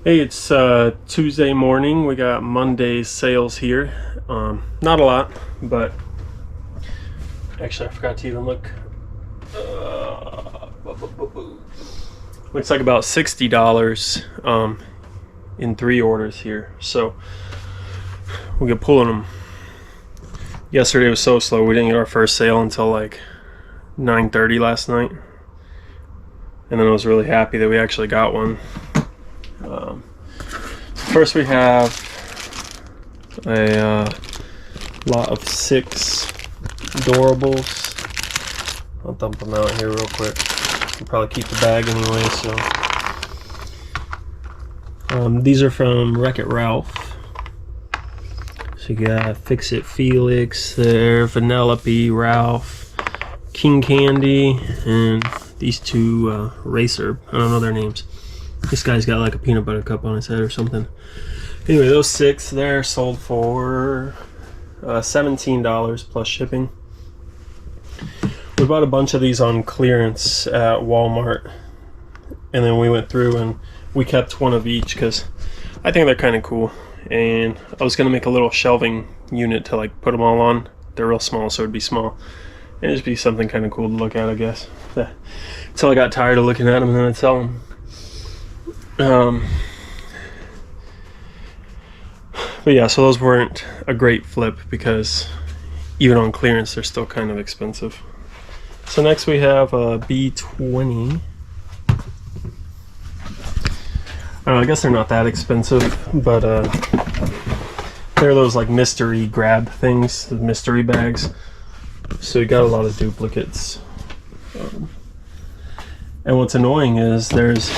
Hey, it's Tuesday morning. We got Monday's sales here. Not a lot, but actually I forgot to even look. Looks like about $60 in 3 orders here. So we'll get pulling them. Yesterday was so slow. We didn't get our first sale until like 9:30 last night. And then I was really happy that we actually got one. First we have a lot of 6 Durables. I'll dump them out here real quick. I'll probably keep the bag anyway, so. These are from Wreck-It Ralph. So you got Fix It Felix there, Vanellope, Ralph, King Candy, and these 2 Racer. I don't know their names. This guy's got like a peanut butter cup on his head or something. Anyway, those 6 there sold for $17 plus shipping. We bought a bunch of these on clearance at Walmart, and then we went through and we kept one of each because I think they're kind of cool. And I was gonna make a little shelving unit to like put them all on. They're real small, so it'd be small. And it'd just be something kind of cool to look at, I guess. Until I got tired of looking at them and then I'd sell them. But yeah, so those weren't a great flip because even on clearance they're still kind of expensive. So next we have a B20. I guess they're not that expensive, but they're those like mystery grab things, the mystery bags. So you got a lot of duplicates. And what's annoying is there's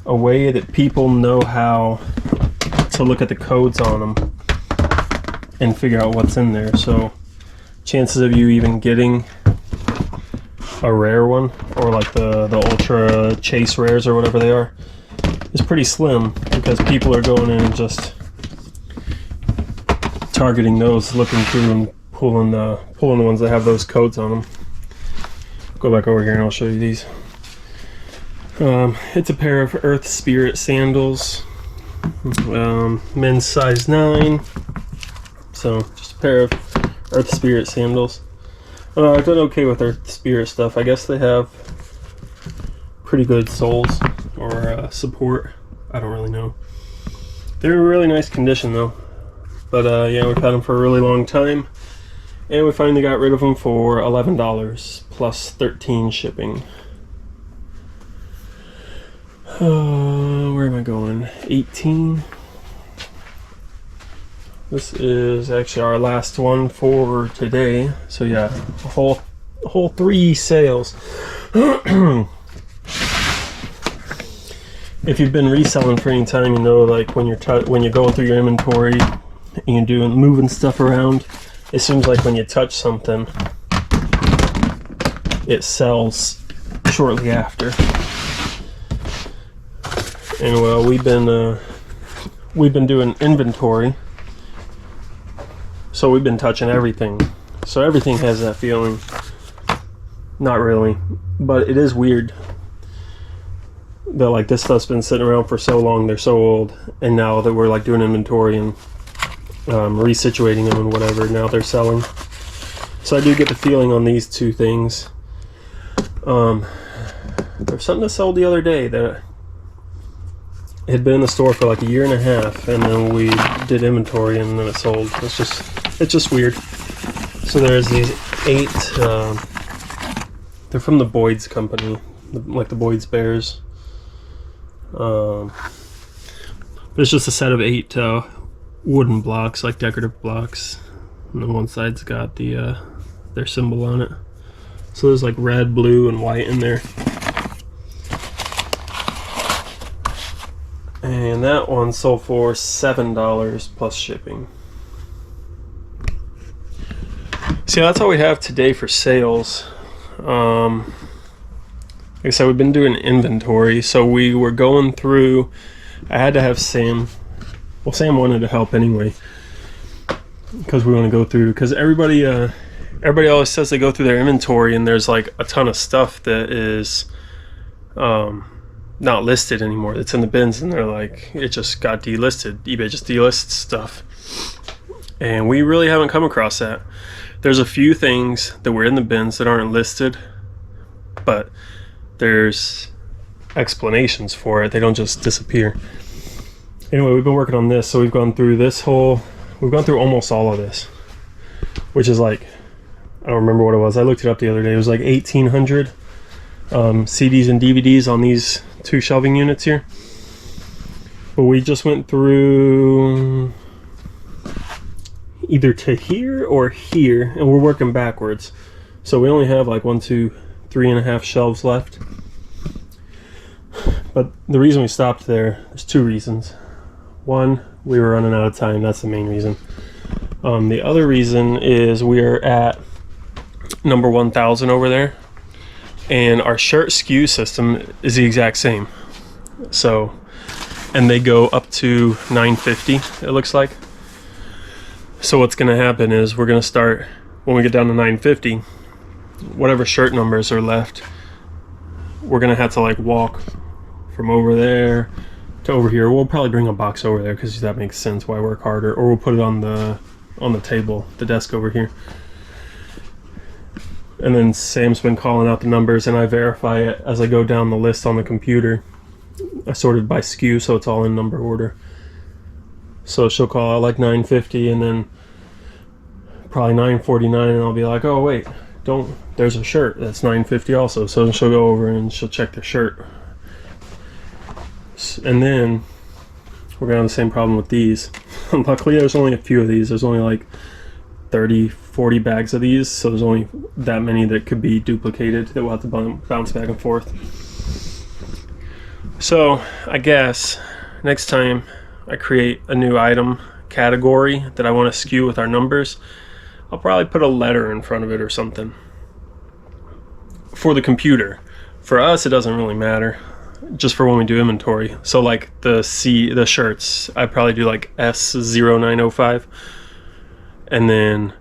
a way that people know how to look at the codes on them and figure out what's in there. So chances of you even getting a rare one, or like the ultra chase rares or whatever they are, is pretty slim because people are going in and just targeting those, looking through and pulling the ones that have those codes on them. Go back over here and I'll show you these. It's a pair of Earth Spirit sandals, men's size 9. So just a pair of Earth Spirit sandals. I've done okay with Earth Spirit stuff. I guess they have pretty good soles or support. I don't really know. They're in really nice condition though. But yeah, we've had them for a really long time, and we finally got rid of them for $11 plus 13 shipping. Where am I going? 18. This is actually our last one for today. So yeah, a whole 3 sales. If you've been reselling for any time, you know, like when you're going through your inventory and you're moving stuff around, it seems like when you touch something, it sells shortly after. And well, we've been doing inventory, so we've been touching everything. So everything has that feeling. Not really, but it is weird that like this stuff's been sitting around for so long, they're so old, and now that we're like doing inventory and resituating them and whatever, now they're selling. So I do get the feeling on these 2 things. There's something that sold the other day that had been in the store for like a 1.5 years, and then we did inventory and then it sold. It's just weird. So there's these 8, they're from the Boyd's company, like the Boyd's Bears. But it's just a set of 8 wooden blocks, like decorative blocks, and then one side's got their symbol on it. So there's like red, blue, and white in there. And that one sold for $7 plus shipping. So yeah, that's all we have today for sales. Like I said, we've been doing inventory, so we were going through. I had to have Sam. Well, Sam wanted to help anyway, because we want to go through. Because everybody always says they go through their inventory, and there's like a ton of stuff that is not listed anymore. It's in the bins, and they're like, it just got delisted. eBay just delists stuff. And we really haven't come across that. There's a few things that were in the bins that aren't listed, but there's explanations for it. They don't just disappear. Anyway, we've been working on this, so we've gone through almost all of this, which is like, I don't remember what it was. I looked it up the other day. It was like 1,800 CDs and DVDs on these 2 shelving units here. But we just went through either to here or here, and we're working backwards. So we only have like 1, 2, 3.5 shelves left. But the reason we stopped there's 2 reasons. One, we were running out of time. That's the main reason. The other reason is we're at number 1000 over there, and our shirt SKU system is the exact same. So, and they go up to 950, it looks like. So what's going to happen is we're going to start, when we get down to 950, whatever shirt numbers are left, we're going to have to like walk from over there to over here. We'll probably bring a box over there because that makes sense. Why work harder? Or we'll put it on the table, the desk over here. And then Sam's been calling out the numbers, and I verify it as I go down the list on the computer. I sorted by SKU, so it's all in number order. So she'll call out like 950, and then probably 949, and I'll be like, oh wait, there's a shirt that's 950 also. So she'll go over and she'll check the shirt. And then we're gonna have the same problem with these. Luckily there's only a few of these. There's only like 30, 40 bags of these, so there's only that many that could be duplicated that we'll have to bounce back and forth. So I guess next time I create a new item category that I want to skew with our numbers, I'll probably put a letter in front of it or something. For the computer. For us, it doesn't really matter. Just for when we do inventory. So like the shirts, I probably do like S0905. And then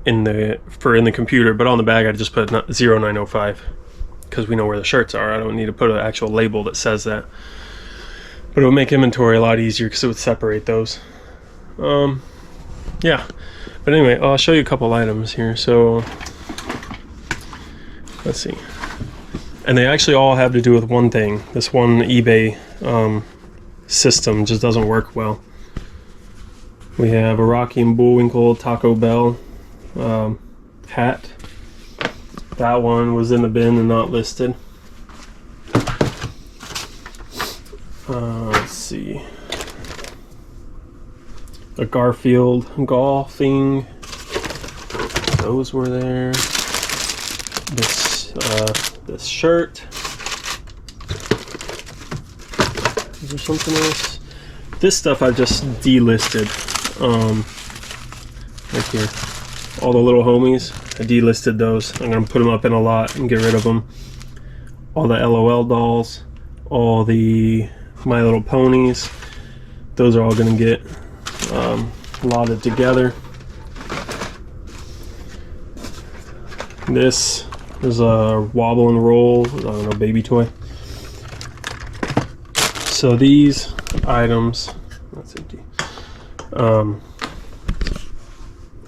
in the computer, but on the bag I just put 0905 because we know where the shirts are. I don't need to put an actual label that says that. But it would make inventory a lot easier because it would separate those. Yeah. But anyway, I'll show you a couple items here. So let's see. And they actually all have to do with one thing. This one eBay system just doesn't work well. We have a Rocky and Bullwinkle Taco Bell hat. That one was in the bin and not listed. Let's see. A Garfield golfing. Those were there. This shirt. Is there something else? This stuff I've just delisted. Right here. All the little homies, I delisted those. I'm gonna put them up in a lot and get rid of them. All the LOL dolls, all the My Little Ponies, those are all gonna get lotted together. This is a wobble and roll, I don't know, baby toy. So these items, that's empty.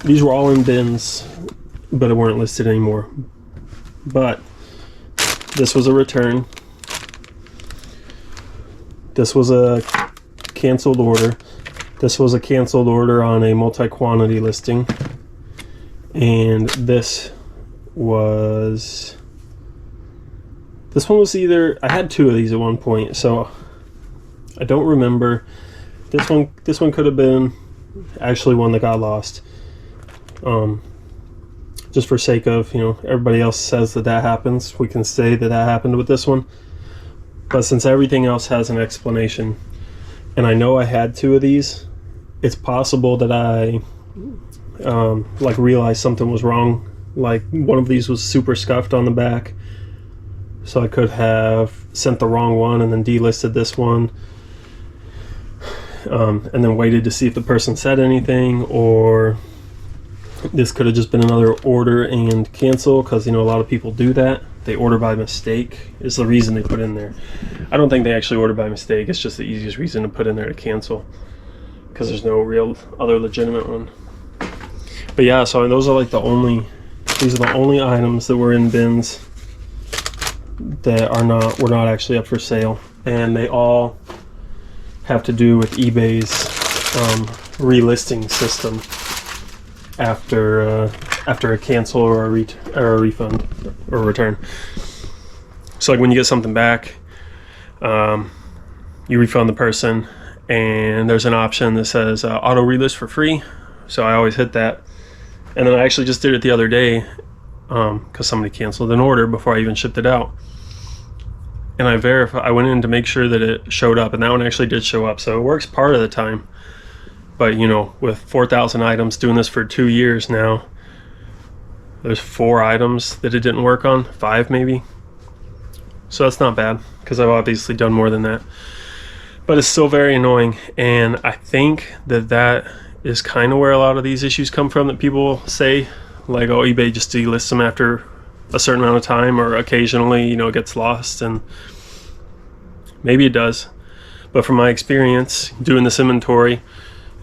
These were all in bins, but it weren't listed anymore. But this was a return. This was a canceled order. This was a canceled order on a multi-quantity listing. And this one was either, I had 2 of these at one point, so I don't remember. This one could have been actually one that got lost. Just for sake of, everybody else says that happens, we can say that happened with this one. But since everything else has an explanation, and I know I had 2 of these, it's possible that I realized something was wrong. Like one of these was super scuffed on the back, so I could have sent the wrong one and then delisted this one, and then waited to see if the person said anything, or this could have just been another order and cancel, because a lot of people do that. they order by mistake is the reason they put in there. I don't think they actually order by mistake. It's just the easiest reason to put in there to cancel, because there's no real other legitimate one. But yeah, so those are like these are the only items that were in bins that were not actually up for sale, and they all have to do with eBay's relisting system after a cancel or a refund or a return. So like when you get something back, you refund the person, and there's an option that says auto relist for free. So I always hit that, and then I actually just did it the other day because somebody canceled an order before I even shipped it out. And I went in to make sure that it showed up, and that one actually did show up. So it works part of the time. But you know, with 4,000 items, doing this for 2 years now, there's 4 items that it didn't work on, 5 maybe. So that's not bad, because I've obviously done more than that. But it's still very annoying, and I think that is kind of where a lot of these issues come from, that people say, like, oh, eBay just delists them after a certain amount of time, or occasionally, you know, it gets lost, and maybe it does. But from my experience doing this inventory,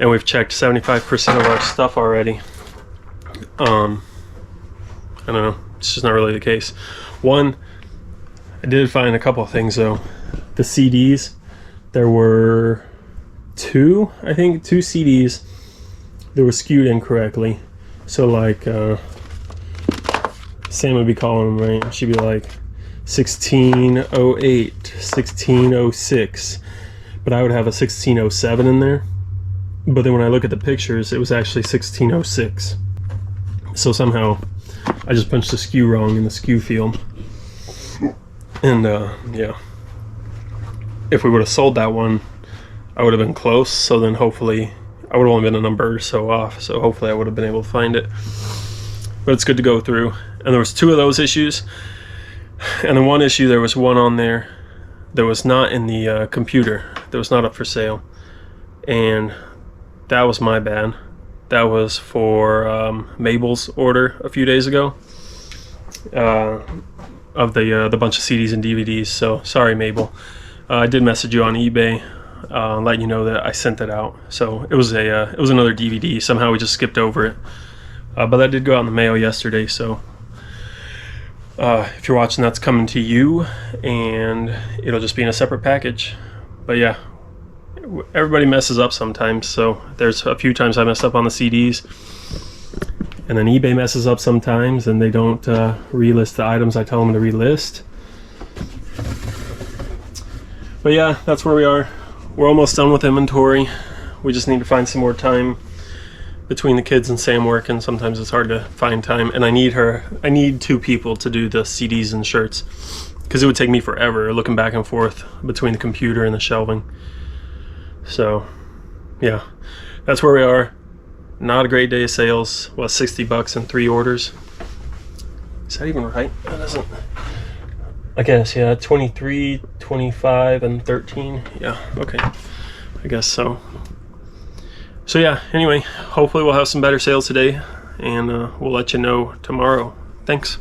and we've checked 75% of our stuff already, I don't know, it's just not really the case. One, I did find a couple of things though. The CDs, there were two CDs that were skewed incorrectly. So like Sam would be calling them, right? She'd be like 1608, 1606, but I would have a 1607 in there. But then when I look at the pictures, it was actually 1606. So somehow I just punched the skew wrong in the skew field. And yeah, if we would have sold that one, I would have been close. So then hopefully I would have only been a number or so off. So hopefully I would have been able to find it. But it's good to go through. And there was 2 of those issues. And then one issue, there was one on there that was not in the computer, that was not up for sale. And that was my bad. That was for Mabel's order a few days ago of the bunch of CDs and DVDs. So sorry, Mabel. I did message you on eBay, letting you know that I sent it out. So it was another DVD. Somehow we just skipped over it. But that did go out in the mail yesterday. So if you're watching, that's coming to you, and it'll just be in a separate package. But yeah, everybody messes up sometimes. So there's a few times I messed up on the CDs, and then eBay messes up sometimes, and they don't relist the items I tell them to relist. But yeah, that's where we are. We're almost done with inventory. We just need to find some more time between the kids and Sam working. Sometimes it's hard to find time, and I need 2 people to do the CDs and shirts, because it would take me forever looking back and forth between the computer and the shelving. So yeah, that's where we are. Not a great day of sales. Well, $60 and 3 orders. Is that even right? That doesn't, I guess, yeah, 23, 25, and 13. Yeah, okay, I guess so. So yeah, anyway, hopefully we'll have some better sales today, and we'll let you know tomorrow. Thanks.